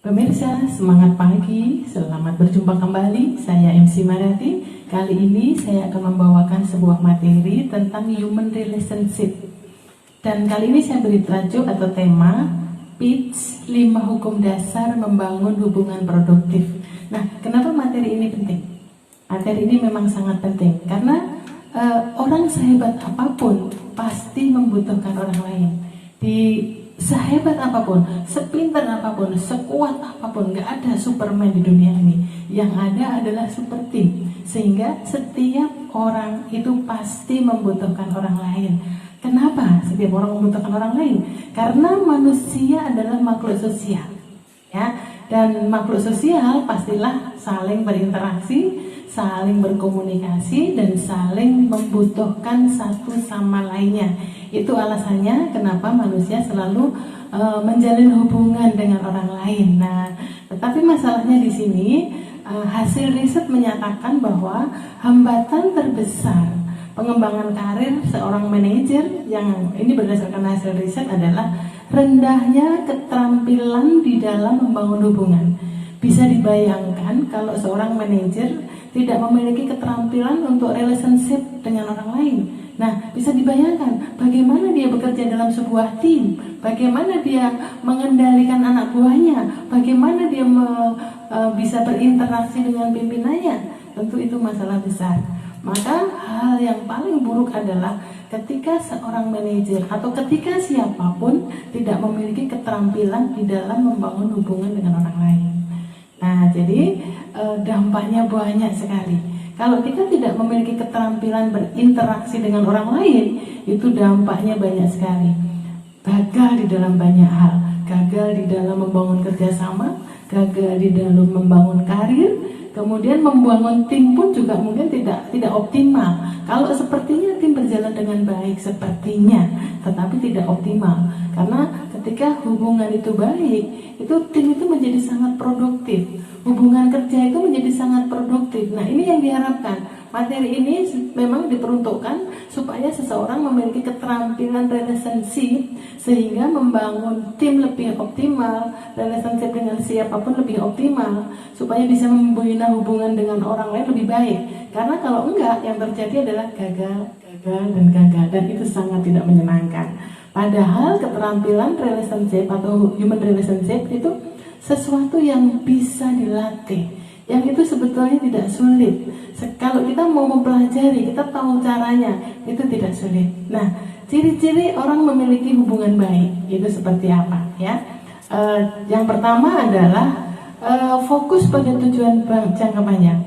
Pemirsa, semangat pagi, selamat berjumpa kembali. Saya MC Marati. Kali ini saya akan membawakan sebuah materi tentang human relationship. Dan kali ini saya beri tajuk atau tema Pitch 5 Hukum Dasar Membangun Hubungan Produktif. Nah, kenapa materi ini penting? Materi ini memang sangat penting karena orang sehebat apapun pasti membutuhkan orang lain. Sehebat apapun, sepintar apapun, sekuat apapun, gak ada Superman di dunia ini. Yang ada adalah super team. Sehingga setiap orang itu pasti membutuhkan orang lain. Kenapa setiap orang membutuhkan orang lain? Karena manusia adalah makhluk sosial, ya. Dan makhluk sosial pastilah saling berinteraksi, saling berkomunikasi, dan saling membutuhkan satu sama lainnya. Itu alasannya kenapa manusia selalu menjalin hubungan dengan orang lain. Nah, tetapi masalahnya di sini hasil riset menyatakan bahwa hambatan terbesar pengembangan karir seorang manajer, yang ini berdasarkan hasil riset, adalah rendahnya keterampilan di dalam membangun hubungan. Bisa dibayangkan kalau seorang manajer tidak memiliki keterampilan untuk relationship dengan orang lain. Nah, bisa dibayangkan bagaimana dia bekerja dalam sebuah tim, bagaimana dia mengendalikan anak buahnya, bagaimana dia bisa berinteraksi dengan pimpinannya. Tentu itu masalah besar. Maka hal yang paling buruk adalah ketika seorang manajer atau ketika siapapun tidak memiliki keterampilan di dalam membangun hubungan dengan orang lain. Nah, jadi dampaknya banyak sekali. Kalau kita tidak memiliki keterampilan berinteraksi dengan orang lain, itu dampaknya banyak sekali. Gagal di dalam banyak hal, gagal di dalam membangun kerjasama, gagal di dalam membangun karir, kemudian membangun tim pun juga mungkin tidak optimal. Kalau sepertinya tim berjalan dengan baik, sepertinya, tetapi tidak optimal. Karena ketika hubungan itu baik, itu tim itu menjadi sangat produktif. Hubungan kerja itu menjadi sangat produktif. Nah, ini yang diharapkan. Materi ini memang diperuntukkan supaya seseorang memiliki keterampilan relationship sehingga membangun tim lebih optimal, relationship dengan siapapun lebih optimal, supaya bisa membina hubungan dengan orang lain lebih baik. Karena kalau enggak, yang terjadi adalah gagal, dan itu sangat tidak menyenangkan. Padahal keterampilan relationship atau human relationship itu sesuatu yang bisa dilatih, yang itu sebetulnya tidak sulit. Kalau kita mau mempelajari, kita tahu caranya, itu tidak sulit. Nah, ciri-ciri orang memiliki hubungan baik itu seperti apa, ya? Yang pertama adalah fokus pada tujuan jangka panjang.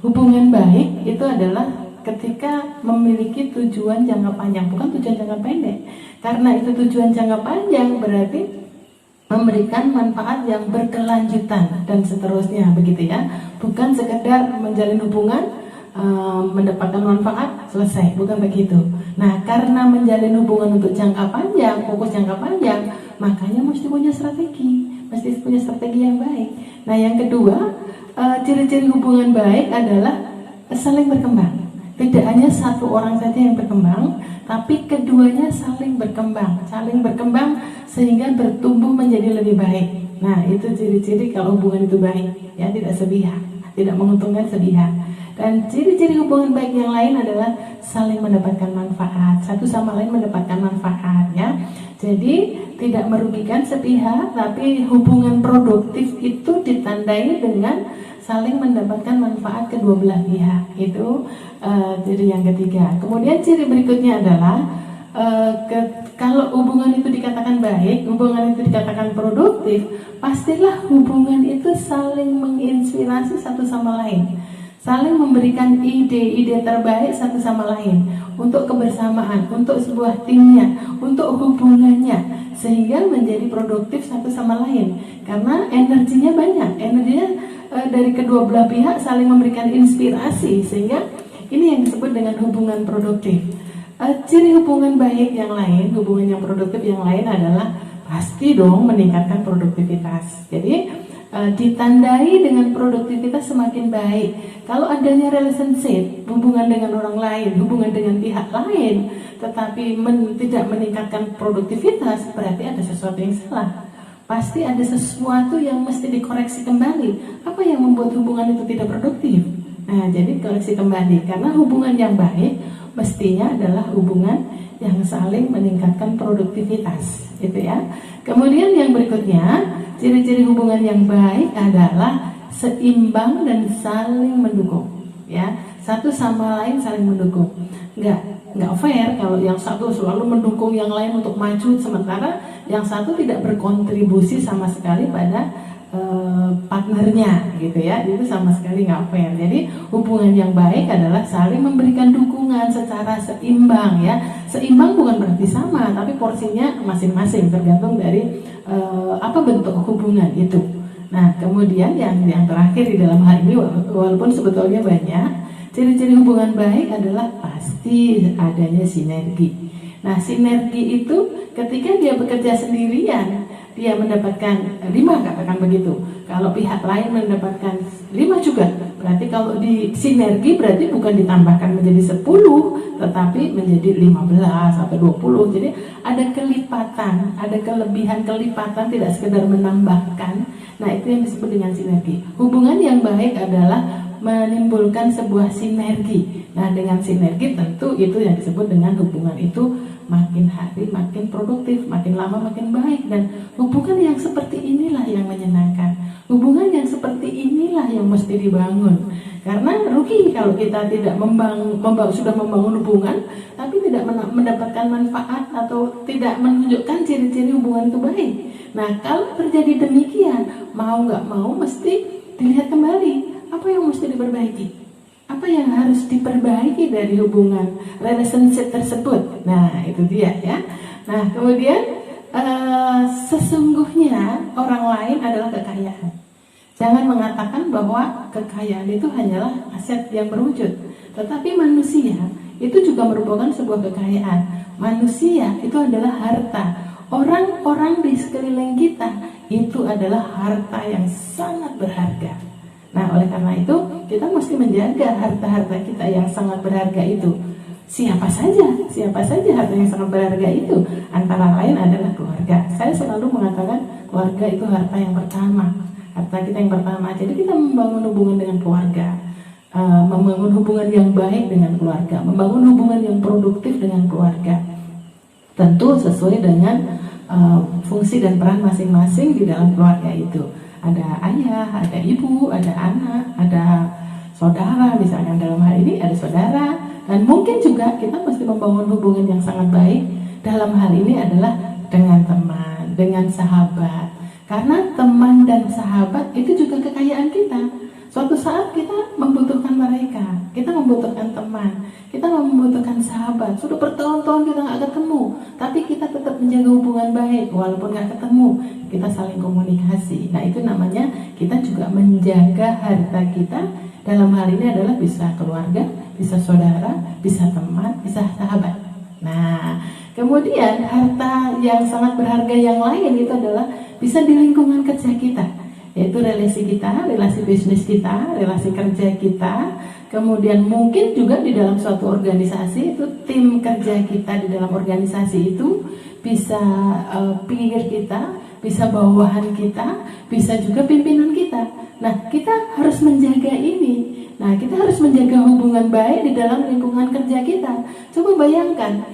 Hubungan baik itu adalah ketika memiliki tujuan jangka panjang, bukan tujuan jangka pendek. Karena itu tujuan jangka panjang berarti memberikan manfaat yang berkelanjutan dan seterusnya, begitu ya. Bukan sekedar menjalin hubungan, mendapatkan manfaat, selesai, bukan begitu. Nah, karena menjalin hubungan untuk jangka panjang, fokus jangka panjang, makanya mesti punya strategi yang baik. Nah, yang kedua, ciri-ciri hubungan baik adalah saling berkembang. Tidak hanya satu orang saja yang berkembang, tapi keduanya saling berkembang sehingga bertumbuh menjadi lebih baik. Nah, itu ciri-ciri kalau hubungan itu baik, ya, tidak sepihak, tidak menguntungkan sepihak. Dan ciri-ciri hubungan baik yang lain adalah saling mendapatkan manfaat, satu sama lain mendapatkan manfaat, ya. Jadi tidak merugikan sepihak, tapi hubungan produktif itu ditandai dengan saling mendapatkan manfaat kedua belah pihak. Itu ciri yang ketiga. Kemudian ciri berikutnya adalah kalau hubungan itu dikatakan baik, hubungan itu dikatakan produktif, pastilah hubungan itu saling menginspirasi satu sama lain, saling memberikan ide-ide terbaik satu sama lain untuk kebersamaan, untuk sebuah timnya, untuk hubungannya, sehingga menjadi produktif satu sama lain. Karena energinya banyak, dari kedua belah pihak saling memberikan inspirasi, sehingga ini yang disebut dengan hubungan produktif. Ciri hubungan baik yang lain, hubungan yang produktif yang lain adalah pasti dong meningkatkan produktivitas. Jadi ditandai dengan produktivitas semakin baik. Kalau adanya relationship, hubungan dengan orang lain, hubungan dengan pihak lain, tetapi tidak meningkatkan produktivitas, berarti ada sesuatu yang salah. pasti ada sesuatu yang mesti dikoreksi kembali. Apa yang membuat hubungan itu tidak produktif? Nah, jadi koreksi kembali, karena hubungan yang baik mestinya adalah hubungan yang saling meningkatkan produktivitas, gitu ya. Kemudian yang berikutnya, ciri-ciri hubungan yang baik adalah seimbang dan saling mendukung, ya. Satu sama lain saling mendukung. Nggak fair kalau yang satu selalu mendukung yang lain untuk maju, sementara yang satu tidak berkontribusi sama sekali pada partnernya, gitu ya. Itu sama sekali nggak fair. Jadi hubungan yang baik adalah saling memberikan dukungan secara seimbang, ya. Seimbang bukan berarti sama, tapi porsinya masing-masing, tergantung dari apa bentuk hubungan itu. Nah, kemudian yang terakhir di dalam hal ini, walaupun sebetulnya banyak, ciri-ciri hubungan baik adalah pasti adanya sinergi. Nah, sinergi itu ketika dia bekerja sendirian, dia mendapatkan 5, katakan begitu. Kalau pihak lain mendapatkan 5 juga, berarti kalau di sinergi berarti bukan ditambahkan menjadi 10, tetapi menjadi 15 atau 20. Jadi ada kelipatan, ada kelebihan kelipatan, tidak sekedar menambahkan. Nah, itu yang disebut dengan sinergi. Hubungan yang baik adalah menimbulkan sebuah sinergi. Nah, dengan sinergi tentu itu yang disebut dengan hubungan itu makin hari makin produktif, makin lama makin baik. Dan hubungan yang seperti inilah yang menyenangkan. Hubungan yang seperti inilah yang mesti dibangun. Karena rugi kalau kita tidak sudah membangun hubungan tapi tidak mendapatkan manfaat atau tidak menunjukkan ciri-ciri hubungan itu baik. Nah, kalau terjadi demikian, mau nggak mau mesti dilihat kembali apa yang mesti diperbaiki, apa yang harus diperbaiki dari hubungan relationship tersebut. Nah, itu dia, ya. Nah, kemudian sesungguhnya orang lain adalah kekayaan. Jangan mengatakan bahwa kekayaan itu hanyalah aset yang berwujud, tetapi manusia itu juga merupakan sebuah kekayaan. Manusia itu adalah harta. Orang-orang di sekeliling kita itu adalah harta yang sangat berharga. Nah, oleh karena itu kita mesti menjaga harta-harta kita yang sangat berharga itu. Siapa saja harta yang sangat berharga itu? Antara lain adalah keluarga. Saya selalu mengatakan keluarga itu harta yang pertama, harta kita yang pertama. Jadi kita membangun hubungan dengan keluarga, membangun hubungan yang baik dengan keluarga, membangun hubungan yang produktif dengan keluarga. Tentu sesuai dengan fungsi dan peran masing-masing di dalam keluarga itu. Ada ayah, ada ibu, ada anak, ada saudara, misalkan dalam hal ini ada saudara. Dan mungkin juga kita mesti membangun hubungan yang sangat baik dalam hal ini adalah dengan teman, dengan sahabat. Karena teman dan sahabat itu juga kekayaan kita. Suatu saat kita membutuhkan mereka, kita membutuhkan teman, kita membutuhkan sahabat. Sudah bertahun-tahun kita nggak ketemu, tapi kita tetap menjaga hubungan baik walaupun nggak ketemu. Kita saling komunikasi. Nah, itu namanya kita juga menjaga harta kita. Dalam hal ini adalah bisa keluarga, bisa saudara, bisa teman, bisa sahabat. Nah, kemudian harta yang sangat berharga yang lain itu adalah bisa di lingkungan kerja kita, yaitu relasi kita, relasi bisnis kita, relasi kerja kita. Kemudian mungkin juga di dalam suatu organisasi itu tim kerja kita di dalam organisasi itu bisa peer kita, bisa bawahan kita, bisa juga pimpinan kita. Nah, kita harus menjaga ini. Nah, kita harus menjaga hubungan baik di dalam lingkungan kerja kita. Coba bayangkan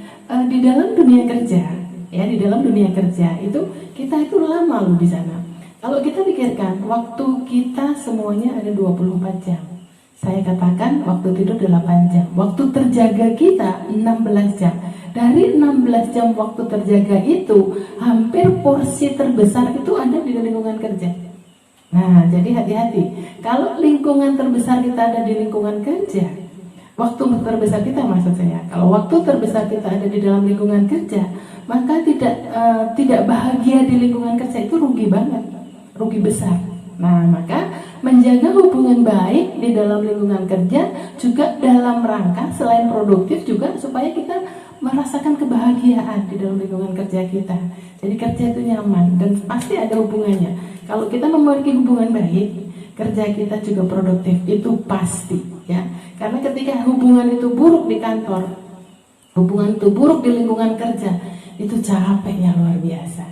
di dalam dunia kerja, ya, di dalam dunia kerja itu kita itu lama loh di sana. Kalau kita pikirkan waktu kita semuanya ada 24 jam. Saya katakan waktu tidur 8 jam. Waktu terjaga kita 16 jam. Dari 16 jam waktu terjaga itu, hampir porsi terbesar itu ada di lingkungan kerja. Nah, jadi hati-hati. Kalau lingkungan terbesar kita ada di lingkungan kerja, waktu terbesar kita maksud saya, kalau waktu terbesar kita ada di dalam lingkungan kerja, maka tidak bahagia di lingkungan kerja itu rugi banget, rugi besar. Nah, maka menjaga hubungan baik di dalam lingkungan kerja juga dalam rangka selain produktif juga supaya kita merasakan kebahagiaan di dalam lingkungan kerja kita. Jadi kerja itu nyaman dan pasti ada hubungannya. Kalau kita memiliki hubungan baik, kerja kita juga produktif, itu pasti, ya. Karena ketika hubungan itu buruk di kantor, hubungan itu buruk di lingkungan kerja, itu capeknya luar biasa.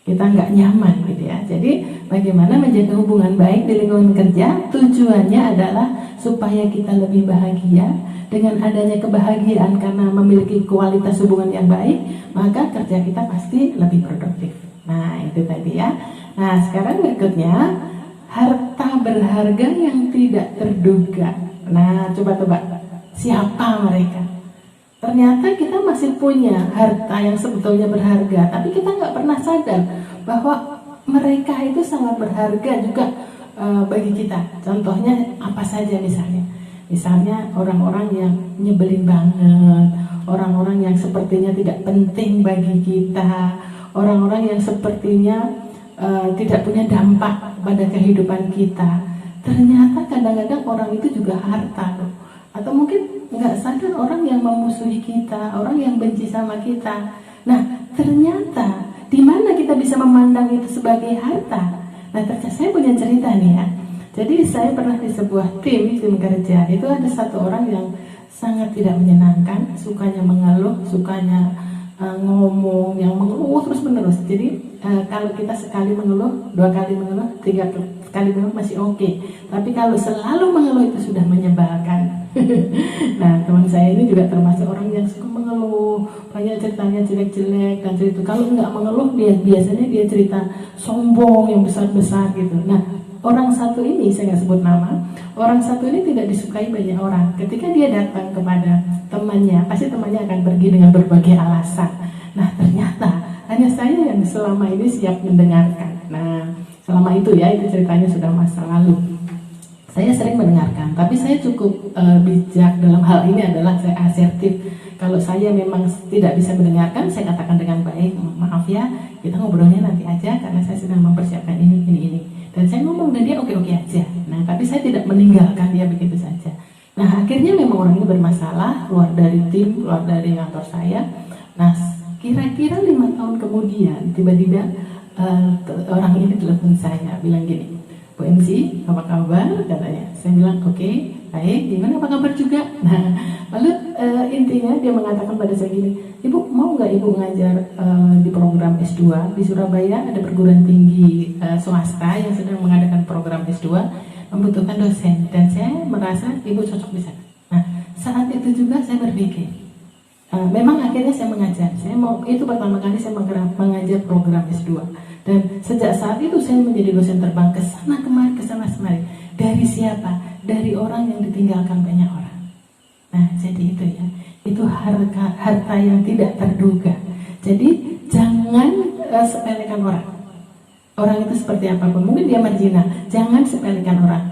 kita nggak nyaman gitu ya. Jadi bagaimana menjaga hubungan baik di lingkungan kerja, tujuannya adalah supaya kita lebih bahagia. Dengan adanya kebahagiaan karena memiliki kualitas hubungan yang baik, maka kerja kita pasti lebih produktif. Nah itu tadi ya. Nah sekarang berikutnya, harta berharga yang tidak terduga. Nah coba tebak, siapa mereka? Ternyata kita masih punya harta yang sebetulnya berharga, tapi kita nggak pernah sadar bahwa mereka itu sangat berharga juga bagi kita. Contohnya apa saja misalnya? Misalnya orang-orang yang nyebelin banget, orang-orang yang sepertinya tidak penting bagi kita, orang-orang yang sepertinya tidak punya dampak pada kehidupan kita. Ternyata kadang-kadang orang itu juga harta loh. Atau mungkin nggak sadar orang yang memusuhi kita, orang yang benci sama kita. Nah ternyata di mana kita bisa memandang itu sebagai harta? Nah ternyata saya punya cerita nih ya. Jadi saya pernah di sebuah tim kerja, itu ada satu orang yang sangat tidak menyenangkan, sukanya mengeluh, sukanya ngomong, yang mengeluh terus menerus. Jadi kalau kita sekali mengeluh, 2 kali mengeluh, 3 kali mengeluh masih oke. Tapi kalau selalu mengeluh itu sudah menyebalkan. Nah teman saya ini juga termasuk orang yang suka mengeluh, banyak ceritanya jelek-jelek dan cerita. Kalau nggak mengeluh, biasanya dia cerita sombong yang besar-besar gitu. Nah orang satu ini, saya nggak sebut nama, orang satu ini tidak disukai banyak orang. Ketika dia datang kepada temannya, pasti temannya akan pergi dengan berbagai alasan. Nah ternyata hanya saya yang selama ini siap mendengarkan. Nah selama itu ya, itu ceritanya sudah masa lalu. Saya sering mendengarkan, tapi saya cukup bijak dalam hal ini adalah saya asertif. Kalau saya memang tidak bisa mendengarkan, saya katakan dengan baik, maaf ya, kita ngobrolnya nanti aja karena saya sedang mempersiapkan ini. Dan saya ngomong dan dia oke-oke aja. Nah, tapi saya tidak meninggalkan dia begitu saja. Nah, akhirnya memang orang ini bermasalah, keluar dari tim, keluar dari kantor saya. Nah, kira-kira 5 tahun kemudian, tiba-tiba orang ini telepon saya, bilang gini, Bu MC, apa kabar? Katanya. Saya bilang, oke, baik, gimana apa kabar juga? Nah, lalu intinya dia mengatakan pada saya gini, Ibu mau nggak Ibu ngajar di program S2 di Surabaya? Ada perguruan tinggi swasta yang sedang mengadakan program S2, membutuhkan dosen, dan saya merasa Ibu cocok di sana. Nah, saat itu juga saya berpikir, memang akhirnya saya mengajar. Itu pertama kali saya mengajar program S2. Dan sejak saat itu saya menjadi dosen terbang ke sana kemari, ke sana kemari. Dari siapa? Dari orang yang ditinggalkan banyak orang. Nah, jadi itu ya. Itu harta yang tidak terduga. Jadi jangan sepelekan orang. Orang itu seperti apapun, mungkin dia marginal. Jangan sepelekan orang.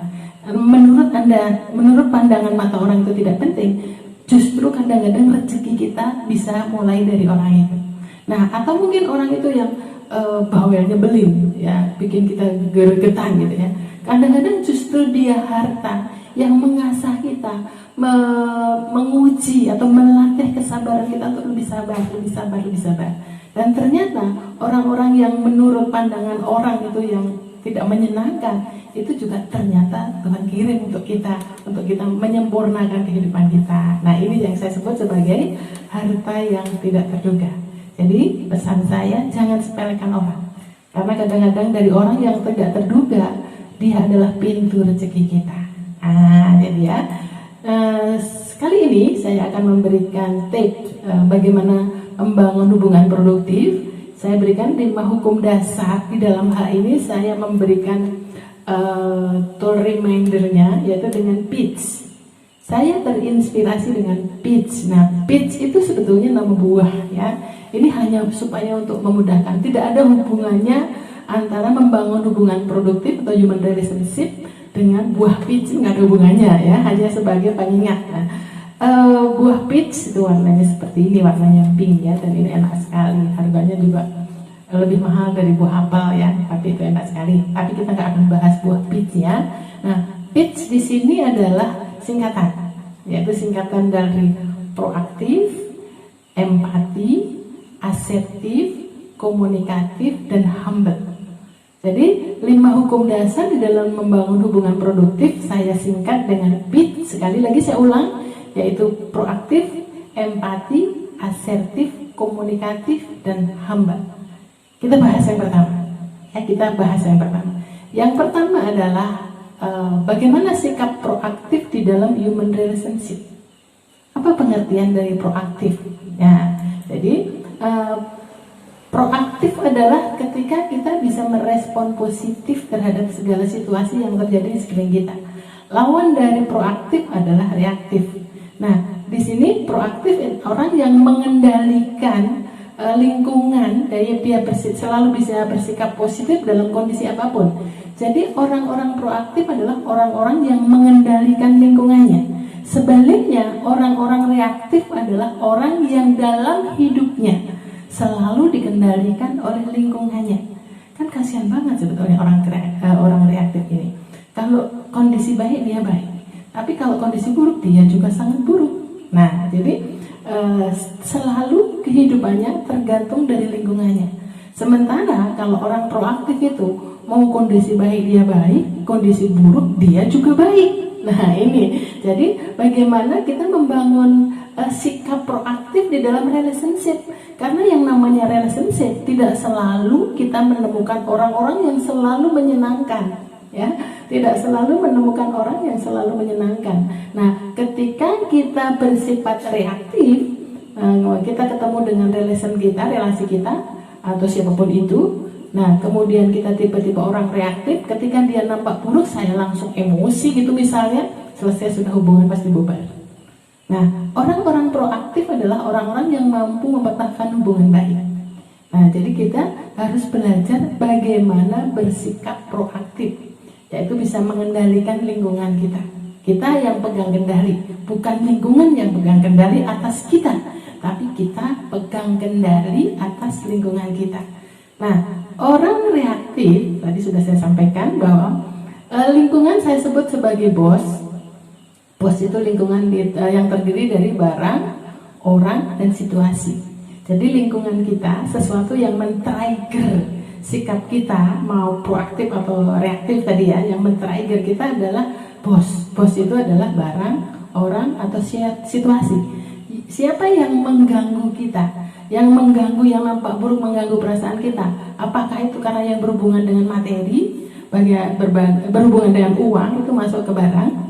Menurut Anda, menurut pandangan mata orang itu tidak penting. Justru kadang-kadang rezeki kita bisa mulai dari orang itu. Nah, atau mungkin orang itu yang bawel, nyebelin, ya, bikin kita geregetan gitu ya. Kadang-kadang justru dia harta yang mengasah kita, menguji atau melatih kesabaran kita untuk lebih sabar. Dan ternyata orang-orang yang menurut pandangan orang itu yang tidak menyenangkan, itu juga ternyata Tuhan kirim untuk kita menyempurnakan kehidupan kita. Nah, ini yang saya sebut sebagai harta yang tidak terduga. Jadi pesan saya, jangan sepelekan orang, karena kadang-kadang dari orang yang tidak terduga, dia adalah pintu rezeki kita. Jadi ya, kali ini saya akan memberikan tips bagaimana membangun hubungan produktif. Saya berikan 5 hukum dasar. Di dalam hal ini saya memberikan tool remindernya, yaitu dengan pitch. Saya terinspirasi dengan pitch. Nah, pitch itu sebetulnya nama buah ya. Ini hanya supaya untuk memudahkan. Tidak ada hubungannya antara membangun hubungan produktif atau human relationship dengan buah pitch, nggak ada hubungannya ya. Hanya sebagai pengingat. Nah, buah pitch itu warnanya seperti ini, warnanya pink ya, dan ini enak sekali. Harganya juga lebih mahal dari buah apel ya, tapi itu enak sekali. Tapi kita nggak akan bahas buah pitch ya. Nah, pitch di sini adalah singkatan, yaitu singkatan dari proaktif, empati, asertif, komunikatif, dan humble. Jadi 5 hukum dasar di dalam membangun hubungan produktif saya singkat dengan PIT. Sekali lagi saya ulang, yaitu proaktif, empati, asertif, komunikatif, dan humble. Kita bahas yang pertama. Yang pertama adalah bagaimana sikap proaktif di dalam human relationship. Apa pengertian dari proaktif? Ya, jadi proaktif adalah ketika kita bisa merespon positif terhadap segala situasi yang terjadi di sekeliling kita. Lawan dari proaktif adalah reaktif. Nah, di sini proaktif orang yang mengendalikan lingkungan, dia selalu bisa bersikap positif dalam kondisi apapun. Jadi orang-orang proaktif adalah orang-orang yang mengendalikan lingkungannya. Sebaliknya, orang-orang reaktif adalah orang yang dalam hidupnya selalu dikendalikan oleh lingkungannya. Kan kasihan banget sebetulnya orang reaktif ini. Kalau kondisi baik dia baik, tapi kalau kondisi buruk dia juga sangat buruk. Nah, jadi selalu kehidupannya tergantung dari lingkungannya. Sementara kalau orang proaktif itu mau kondisi baik dia baik, kondisi buruk dia juga baik. Nah ini, jadi bagaimana kita membangun sikap proaktif di dalam relationship. Karena yang namanya relationship tidak selalu kita menemukan orang-orang yang selalu menyenangkan, ya, tidak selalu menemukan orang yang selalu menyenangkan. Nah, ketika kita bersifat reaktif, kita ketemu dengan relasi kita atau siapapun itu. Nah, kemudian kita tiba-tiba orang reaktif, ketika dia nampak buruk, saya langsung emosi gitu misalnya, selesai sudah hubungan pasti bubar. Nah, orang-orang proaktif adalah orang-orang yang mampu mempertahankan hubungan baik. Nah, jadi kita harus belajar bagaimana bersikap proaktif, yaitu bisa mengendalikan lingkungan kita. Kita yang pegang kendali, bukan lingkungan yang pegang kendali atas kita, tapi kita pegang kendali atas lingkungan kita. Nah, orang reaktif, tadi sudah saya sampaikan bahwa lingkungan saya sebut sebagai bos. Bos itu lingkungan yang terdiri dari barang, orang, dan situasi. Jadi lingkungan kita sesuatu yang men-trigger sikap kita, mau proaktif atau reaktif tadi ya, yang men-trigger kita adalah bos. Bos itu adalah barang, orang, atau situasi. Siapa yang mengganggu kita? Yang mengganggu, yang nampak buruk mengganggu perasaan kita? Apakah itu karena yang berhubungan dengan materi, berhubungan dengan uang, itu masuk ke barang?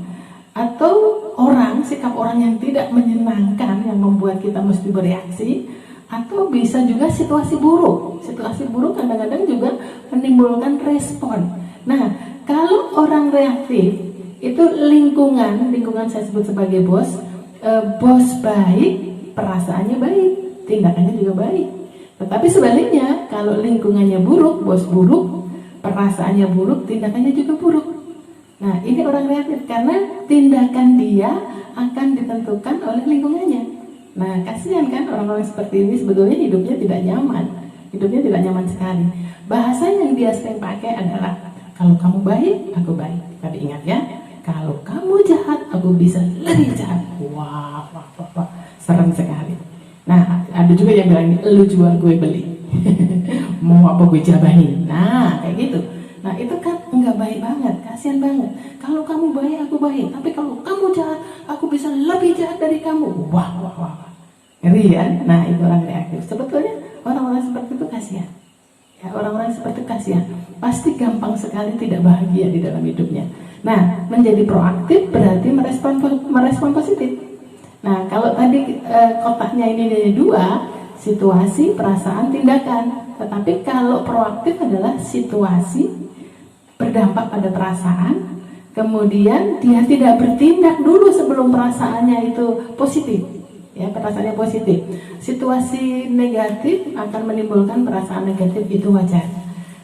Atau orang, sikap orang yang tidak menyenangkan yang membuat kita mesti bereaksi? Atau bisa juga situasi buruk. Situasi buruk kadang-kadang juga menimbulkan respon. Nah, kalau orang reaktif, itu lingkungan saya sebut sebagai bos. Bos baik, perasaannya baik, tindakannya juga baik. Tetapi sebaliknya, kalau lingkungannya buruk, bos buruk, perasaannya buruk, tindakannya juga buruk. Nah, ini orang reaktif karena tindakan dia akan ditentukan oleh lingkungannya. Nah, kasihan kan orang-orang seperti ini, sebetulnya hidupnya tidak nyaman. Hidupnya tidak nyaman sekali. Bahasa yang dia sering pakai adalah, kalau kamu baik, aku baik. Tapi ingat ya, kalau kamu jahat, aku bisa lebih jahat. Wah, serem sekali. Nah, ada juga yang bilang, lu jual gue beli. Mau apa gue jabahin. Nah, kayak gitu. Nah, itu kan enggak baik banget, kasihan banget. Kalau kamu baik, aku baik. Tapi kalau kamu jahat, aku bisa lebih jahat dari kamu. Wah. Ngeri ya? Nah, itu orang reaktif. Sebetulnya orang-orang seperti itu kasihan. Ya, orang-orang seperti itu kasihan. Pasti gampang sekali tidak bahagia di dalam hidupnya. Nah, menjadi proaktif berarti merespon positif. Nah, kalau tadi kotaknya ini ada dua, situasi, perasaan, tindakan. Tetapi kalau proaktif adalah situasi berdampak pada perasaan, kemudian dia tidak bertindak dulu sebelum perasaannya itu positif. Ya, perasaannya positif. Situasi negatif akan menimbulkan perasaan negatif, itu wajar.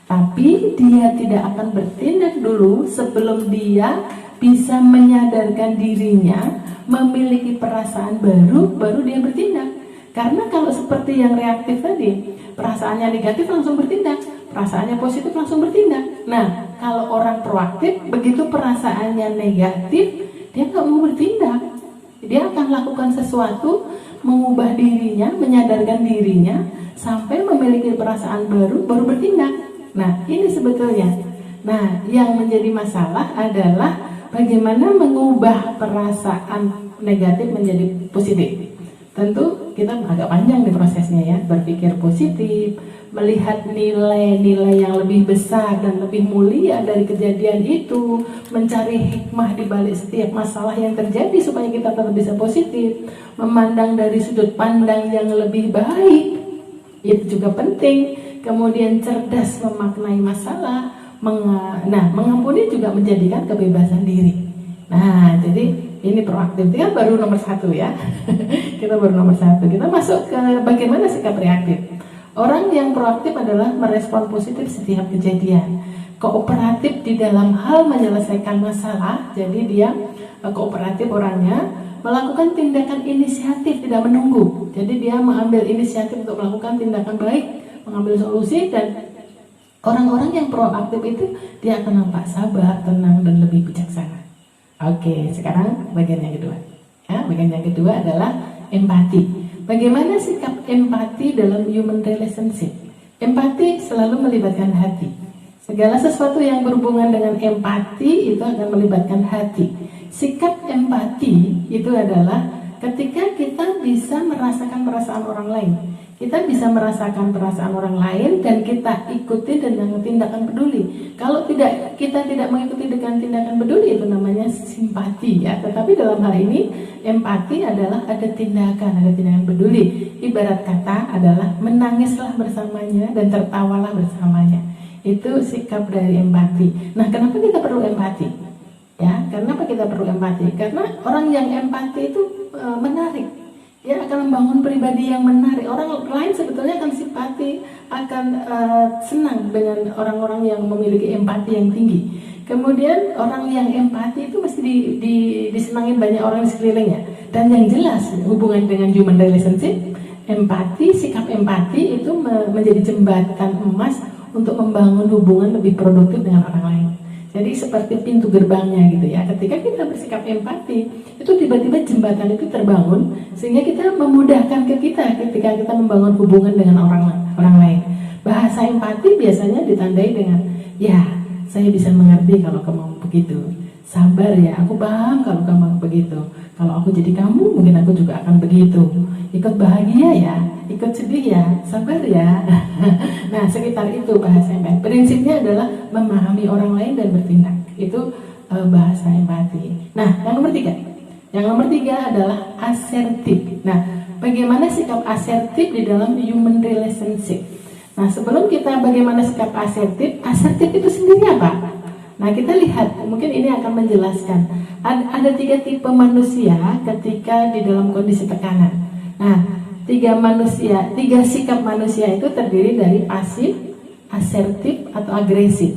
Tapi dia tidak akan bertindak dulu sebelum dia bisa menyadarkan dirinya, memiliki perasaan baru dia bertindak. Karena kalau seperti yang reaktif tadi, perasaannya negatif langsung bertindak, perasaannya positif langsung bertindak. Nah, kalau orang proaktif, begitu perasaannya negatif, dia nggak mau bertindak. Dia akan lakukan sesuatu, mengubah dirinya, menyadarkan dirinya, sampai memiliki perasaan baru bertindak. Nah, ini sebetulnya. Nah, yang menjadi masalah adalah bagaimana mengubah perasaan negatif menjadi positif. tentu kita agak panjang di prosesnya ya, berpikir positif, melihat nilai-nilai yang lebih besar dan lebih mulia dari kejadian itu, mencari hikmah di balik setiap masalah yang terjadi supaya kita tetap bisa positif, memandang dari sudut pandang yang lebih baik, itu juga penting. Kemudian cerdas memaknai masalah, mengampuni juga menjadikan kebebasan diri. Nah, jadi ini proaktif, itu kan baru nomor 1 ya. Kita baru nomor 1. Kita masuk ke bagaimana sikap reaktif. Orang yang proaktif adalah merespon positif setiap kejadian. Kooperatif di dalam hal menyelesaikan masalah. Jadi dia kooperatif orangnya, melakukan tindakan inisiatif, tidak menunggu. Jadi dia mengambil inisiatif untuk melakukan tindakan baik, mengambil solusi. Dan orang-orang yang proaktif itu dia akan nampak sabar, tenang, dan lebih bijaksana. Oke, sekarang bagian yang kedua. Ya, bagian yang kedua adalah empati. Bagaimana sikap empati dalam human relationship? Empati selalu melibatkan hati. Segala sesuatu yang berhubungan dengan empati itu akan melibatkan hati. Sikap empati itu adalah ketika kita bisa merasakan perasaan orang lain. Kita bisa merasakan perasaan orang lain dan kita ikuti dengan tindakan peduli. Kalau kita tidak mengikuti dengan tindakan peduli, itu namanya simpati ya. Tetapi dalam hal ini empati adalah ada tindakan peduli. Ibarat kata adalah menangislah bersamanya dan tertawalah bersamanya. Itu sikap dari empati. Nah, kenapa kita perlu empati? Ya, kenapa kita perlu empati? Karena orang yang empati itu menarik. Dia akan membangun pribadi yang menarik. Orang lain sebetulnya akan simpati, akan senang dengan orang-orang yang memiliki empati yang tinggi. Kemudian orang yang empati itu mesti disenangi banyak orang di sekelilingnya. Dan yang jelas hubungan dengan human relationship, empati, sikap empati itu menjadi jembatan emas untuk membangun hubungan lebih produktif dengan orang lain. Jadi seperti pintu gerbangnya gitu ya. Ketika kita bersikap empati, itu tiba-tiba jembatan itu terbangun sehingga kita memudahkan ke kita ketika kita membangun hubungan dengan orang lain. Bahasa empati biasanya ditandai dengan, ya, saya bisa mengerti kalau kamu begitu. Sabar ya, aku paham kalau kamu begitu. Kalau aku jadi kamu, mungkin aku juga akan begitu. Ikut bahagia ya, ikut sedih ya, sabar ya. Nah, sekitar itu bahasa empati. Prinsipnya adalah memahami orang lain dan bertindak. Itu bahasa empati. Nah, yang nomor 3. Yang nomor 3 adalah asertif. Nah, bagaimana sikap asertif di dalam human relationship? Nah, sebelum kita bagaimana sikap asertif itu sendiri apa? Nah, kita lihat, mungkin ini akan menjelaskan. Ada 3 tipe manusia ketika di dalam kondisi tekanan. Nah, 3 sikap manusia itu terdiri dari pasif, asertif, atau agresif.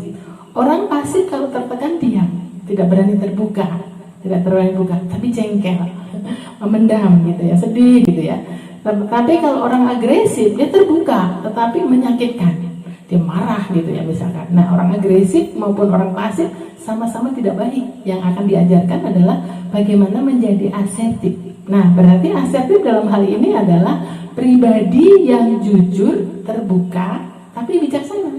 Orang pasif kalau tertekan diam, tidak berani terbuka, tapi jengkel, memendam gitu ya, sedih gitu ya. Tapi kalau orang agresif, dia terbuka, tetapi menyakitkan. Dia marah gitu ya misalkan. Nah, orang agresif maupun orang pasif sama-sama tidak baik. Yang akan diajarkan adalah bagaimana menjadi asertif. Nah, berarti asertif dalam hal ini adalah pribadi yang jujur, terbuka, tapi bijaksana.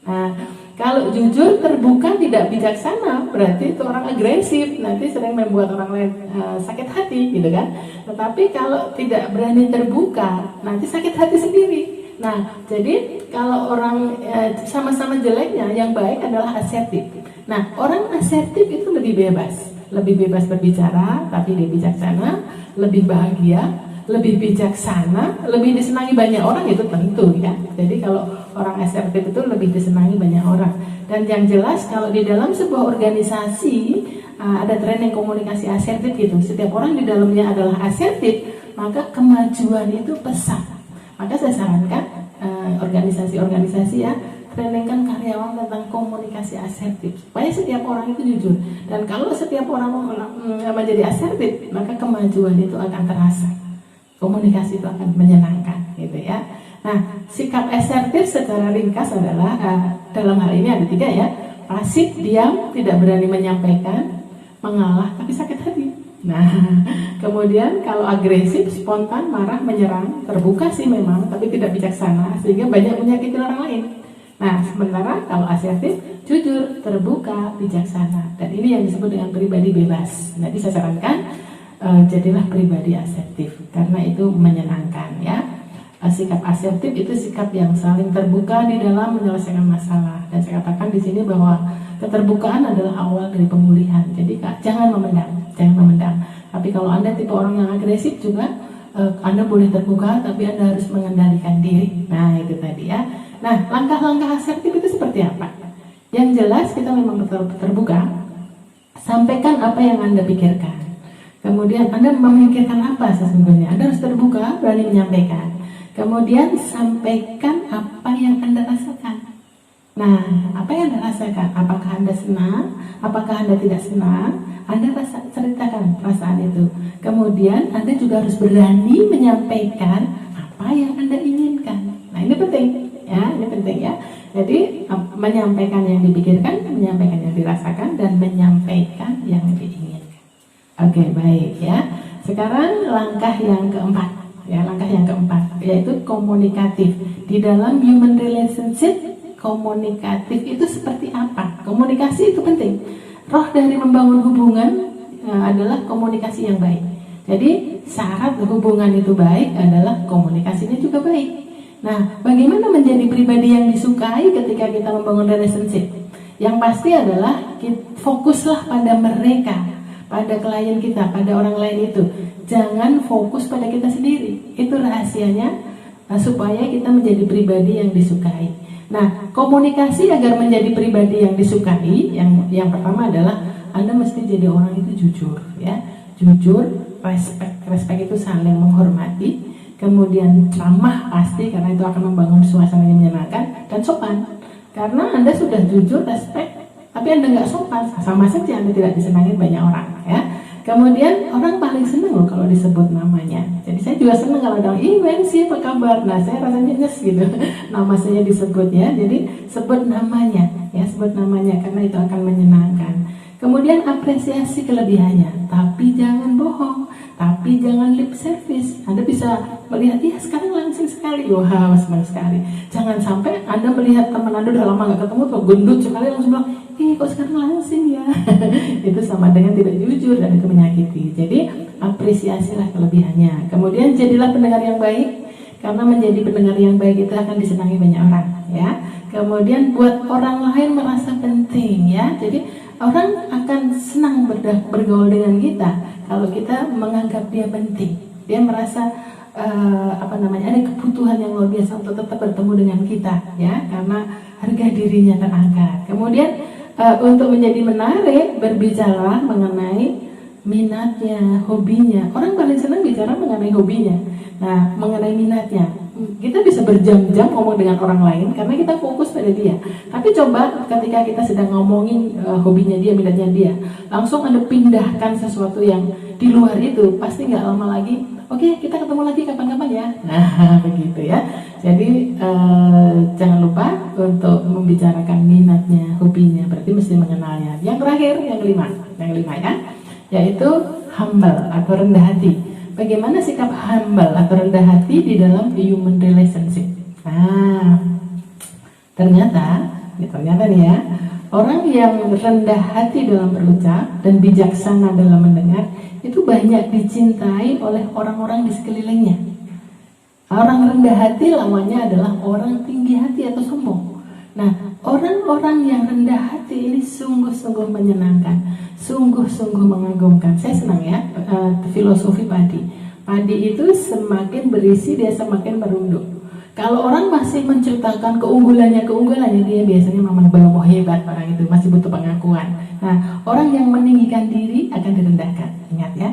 Nah, kalau jujur, terbuka, tidak bijaksana, berarti itu orang agresif, nanti sering membuat orang lain sakit hati gitu kan. Tetapi kalau tidak berani terbuka, nanti sakit hati sendiri. Nah, jadi kalau orang sama-sama jeleknya, yang baik adalah asertif. Nah, orang asertif itu lebih bebas berbicara, tapi dia bijaksana, lebih bahagia, lebih bijaksana, lebih disenangi banyak orang, itu tentu ya. Jadi kalau orang asertif itu lebih disenangi banyak orang. Dan yang jelas kalau di dalam sebuah organisasi ada training komunikasi asertif gitu. Setiap orang di dalamnya adalah asertif, maka kemajuan itu pesat. Maka saya sarankan organisasi-organisasi ya, trainingkan karyawan tentang komunikasi asertif supaya setiap orang itu jujur. Dan kalau setiap orang menjadi asertif, maka kemajuan itu akan terasa. Komunikasi itu akan menyenangkan gitu ya. Nah, sikap asertif secara ringkas adalah dalam hal ini ada 3 ya. Pasif, diam, tidak berani menyampaikan, mengalah tapi sakit hati. Nah, kemudian kalau agresif, spontan, marah, menyerang, terbuka sih memang, tapi tidak bijaksana, sehingga banyak menyakiti orang lain. Nah, sementara kalau asertif, jujur, terbuka, bijaksana. Dan ini yang disebut dengan pribadi bebas. Jadi saya sarankan, jadilah pribadi asertif karena itu menyenangkan ya. Sikap asertif itu sikap yang saling terbuka di dalam menyelesaikan masalah, dan saya katakan di sini bahwa keterbukaan adalah awal dari pemulihan. Jadi jangan memendam. Tapi kalau Anda tipe orang yang agresif juga, Anda boleh terbuka, tapi Anda harus mengendalikan diri. Nah itu tadi ya. Nah langkah-langkah asertif itu seperti apa? Yang jelas kita memang terbuka, sampaikan apa yang Anda pikirkan. Kemudian Anda memikirkan apa sesungguhnya, Anda harus terbuka, berani menyampaikan. Kemudian sampaikan apa yang Anda rasakan. Nah, apa yang Anda rasakan? Apakah Anda senang? Apakah Anda tidak senang? Anda ceritakan perasaan itu. Kemudian Anda juga harus berani menyampaikan apa yang Anda inginkan. Nah, ini penting ya, ini penting ya. Jadi menyampaikan yang dipikirkan, menyampaikan yang dirasakan, dan menyampaikan yang diinginkan. Oke, baik ya. Sekarang langkah yang keempat. Ya, langkah yang keempat yaitu komunikatif. Di dalam human relationship, komunikatif itu seperti apa? Komunikasi itu penting. Roh dari membangun hubungan adalah komunikasi yang baik. Jadi syarat hubungan itu baik adalah komunikasinya juga baik. Nah, bagaimana menjadi pribadi yang disukai ketika kita membangun relationship? Yang pasti adalah fokuslah pada mereka, pada klien kita, pada orang lain itu. Jangan fokus pada kita sendiri. Itu rahasianya supaya kita menjadi pribadi yang disukai. Nah, komunikasi agar menjadi pribadi yang disukai, yang pertama adalah Anda mesti jadi orang itu jujur, ya. Jujur, respect itu saling menghormati, kemudian ramah pasti karena itu akan membangun suasana yang menyenangkan, dan sopan. Karena Anda sudah jujur, respect, tapi Anda nggak sopan, sama saja Anda tidak disenangi banyak orang, ya. Kemudian orang paling senang loh kalau disebut namanya. Jadi saya juga senang kalau ada Wensi apa kabar. Nah saya rasanya nyes gitu. Nama saya disebut ya. Jadi sebut namanya ya, sebut namanya karena itu akan menyenangkan. Kemudian apresiasi kelebihannya, tapi jangan bohong, tapi jangan lip service. Anda bisa melihat, iya sekarang langsing sekali, wah senang sekali. Jangan sampai Anda melihat teman Anda udah lama nggak ketemu tuh gendut sekali langsung bilang, kok sekarang langsing ya. Itu sama dengan tidak jujur dan itu menyakiti. Jadi apresiasilah kelebihannya. Kemudian jadilah pendengar yang baik, karena menjadi pendengar yang baik itu akan disenangi banyak orang ya. Kemudian buat orang lain merasa penting ya. Jadi orang akan senang bergaul dengan kita kalau kita menganggap dia penting. Dia merasa ada kebutuhan yang luar biasa untuk tetap bertemu dengan kita ya, karena harga dirinya terangkat. Kemudian untuk menjadi menarik, berbicara mengenai minatnya, hobinya. Orang paling senang bicara mengenai hobinya. Nah, mengenai minatnya, kita bisa berjam-jam ngomong dengan orang lain karena kita fokus pada dia. Tapi coba ketika kita sedang ngomongin hobinya dia, minatnya dia, langsung Anda pindahkan sesuatu yang di luar itu, pasti nggak lama lagi, oke, kita ketemu lagi kapan-kapan ya. Nah, begitu ya. Jadi jangan lupa untuk membicarakan minatnya, hobinya, berarti mesti mengenalnya. Yang terakhir, yang kelima ya, yaitu humble atau rendah hati. Bagaimana sikap humble atau rendah hati di dalam human relationship? Nah, ternyata nih ya, orang yang rendah hati dalam berucap dan bijaksana dalam mendengar itu banyak dicintai oleh orang-orang di sekelilingnya. Orang rendah hati lawannya adalah orang tinggi hati atau sombong. Nah, orang-orang yang rendah hati ini sungguh-sungguh menyenangkan, sungguh-sungguh mengagumkan. Saya senang ya filosofi padi. Padi itu semakin berisi dia semakin merunduk. Kalau orang masih menceritakan keunggulannya dia biasanya memang bahwa hebat orang itu, masih butuh pengakuan. Nah, orang yang meninggikan diri akan direndahkan. Ingat ya,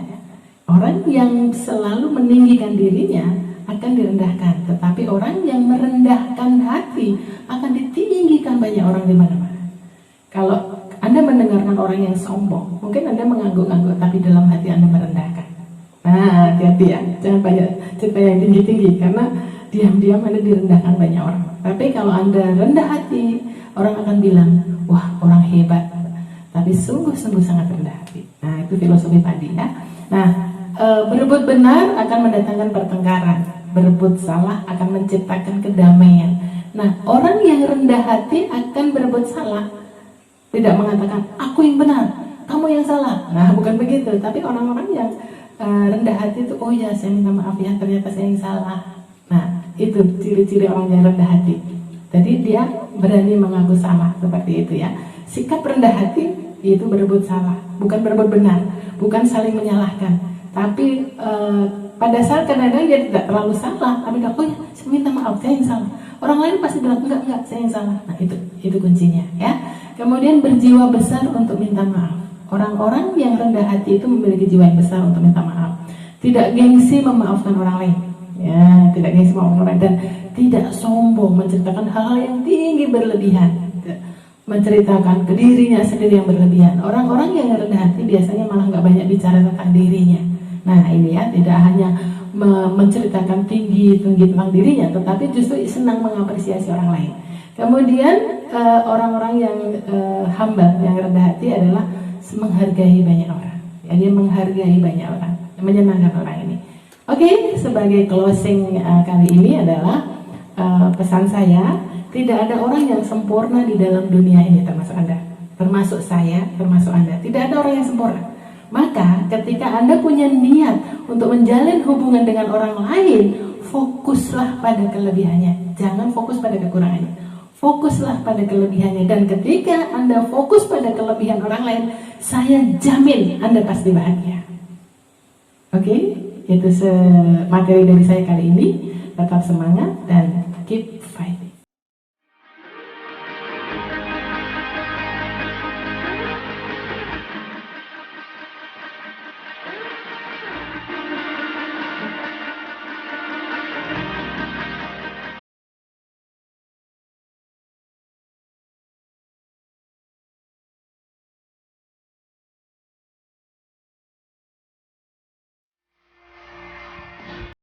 orang yang selalu meninggikan dirinya akan direndahkan, tetapi orang yang merendahkan hati akan ditinggikan banyak orang di mana-mana. Kalau Anda mendengarkan orang yang sombong, mungkin Anda mengangguk-angguk, tapi dalam hati Anda merendahkan. Nah, hati-hati ya, jangan banyak cerita yang tinggi-tinggi, karena diam-diam Anda direndahkan banyak orang. Tapi kalau Anda rendah hati, orang akan bilang, wah orang hebat, tapi sungguh-sungguh sangat rendah hati. Nah, itu filosofi padi ya. Nah, berebut benar akan mendatangkan pertengkaran, berebut salah akan menciptakan kedamaian. Nah, orang yang rendah hati akan berebut salah, tidak mengatakan aku yang benar, kamu yang salah. Nah, bukan begitu. Tapi orang-orang yang rendah hati itu, oh ya saya minta maaf ya, ternyata saya yang salah. Nah, itu ciri-ciri orang yang rendah hati. Jadi dia berani mengaku salah, seperti itu ya. Sikap rendah hati itu berebut salah, bukan berebut benar, bukan saling menyalahkan. Tapi pada saat kadang-kadang dia tidak terlalu salah, tapi dia, oh ya saya minta maaf, saya yang salah. Orang lain pasti bilang enggak, saya yang salah. Nah itu kuncinya ya. Kemudian berjiwa besar untuk minta maaf. Orang-orang yang rendah hati itu memiliki jiwa yang besar untuk minta maaf. Tidak gengsi memaafkan orang lain. Ya, tidak gengsi memaafkan orang lain, dan tidak sombong menceritakan hal-hal yang tinggi berlebihan. Menceritakan ke dirinya sendiri yang berlebihan. Orang-orang yang rendah hati biasanya malah nggak banyak bicara tentang dirinya. Nah ini ya, tidak hanya menceritakan tinggi tentang dirinya, tetapi justru senang mengapresiasi orang lain. Kemudian orang-orang yang humble, yang rendah hati adalah menghargai banyak orang. Ya, dia menghargai banyak orang, menyenangkan orang ini. Oke, sebagai closing kali ini adalah pesan saya, tidak ada orang yang sempurna di dalam dunia ini, termasuk Anda, termasuk saya, termasuk Anda. Tidak ada orang yang sempurna. Maka ketika Anda punya niat untuk menjalin hubungan dengan orang lain, fokuslah pada kelebihannya, jangan fokus pada kekurangannya. Fokuslah pada kelebihannya, dan ketika Anda fokus pada kelebihan orang lain, saya jamin Anda pasti bahagia. Oke, itu materi dari saya kali ini. Tetap semangat dan keep fighting.